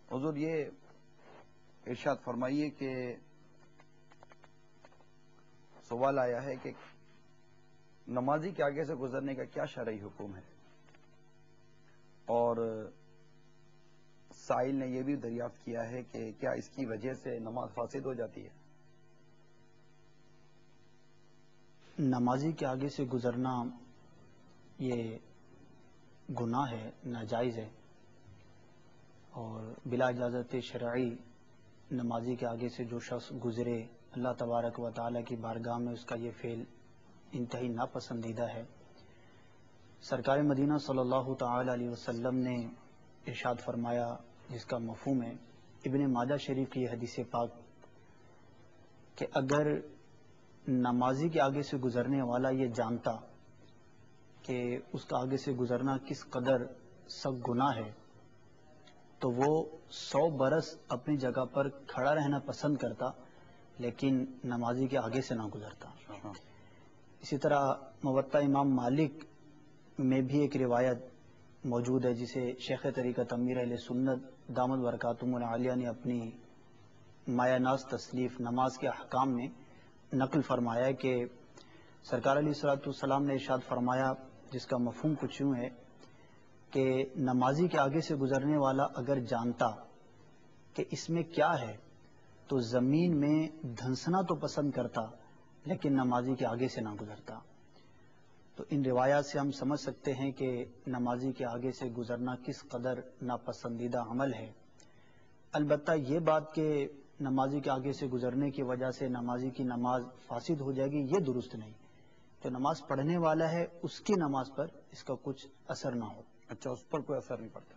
حضور یہ ارشاد فرمائیے کہ سوال آیا ہے کہ نمازی کے آگے سے گزرنے کا کیا شرعی حکم ہے، اور سائل نے یہ بھی دریافت کیا ہے کہ کیا اس کی وجہ سے نماز فاسد ہو جاتی ہے؟ نمازی کے آگے سے گزرنا یہ گناہ ہے، ناجائز ہے، اور بلا اجازت شرعی نمازی کے آگے سے جو شخص گزرے اللہ تبارک و تعالیٰ کی بارگاہ میں اس کا یہ فعل انتہائی ناپسندیدہ ہے۔ سرکار مدینہ صلی اللہ تعالی علیہ وسلم نے ارشاد فرمایا، جس کا مفہوم ہے ابن ماجہ شریف کی حدیث پاک، کہ اگر نمازی کے آگے سے گزرنے والا یہ جانتا کہ اس کا آگے سے گزرنا کس قدر سخت گناہ ہے تو وہ 100 برس اپنی جگہ پر کھڑا رہنا پسند کرتا لیکن نمازی کے آگے سے نہ گزرتا۔ اسی طرح موطا امام مالک میں بھی ایک روایت موجود ہے جسے شیخ طریقت امیر اہل سنت دامت برکاتہم العالیہ نے اپنی مایہ ناز تصنیف نماز کے احکام میں نقل فرمایا کہ سرکار علیہ الصلوۃ والسلام نے ارشاد فرمایا، جس کا مفہوم کچھ یوں ہے کہ نمازی کے آگے سے گزرنے والا اگر جانتا کہ اس میں کیا ہے تو زمین میں دھنسنا تو پسند کرتا لیکن نمازی کے آگے سے نہ گزرتا۔ تو ان روایات سے ہم سمجھ سکتے ہیں کہ نمازی کے آگے سے گزرنا کس قدر ناپسندیدہ عمل ہے۔ البتہ یہ بات کہ نمازی کے آگے سے گزرنے کی وجہ سے نمازی کی نماز فاسد ہو جائے گی، یہ درست نہیں۔ جو نماز پڑھنے والا ہے اس کی نماز پر اس کا کچھ اثر نہ ہو۔ اچھا، اس پر کوئی اثر نہیں پڑتا۔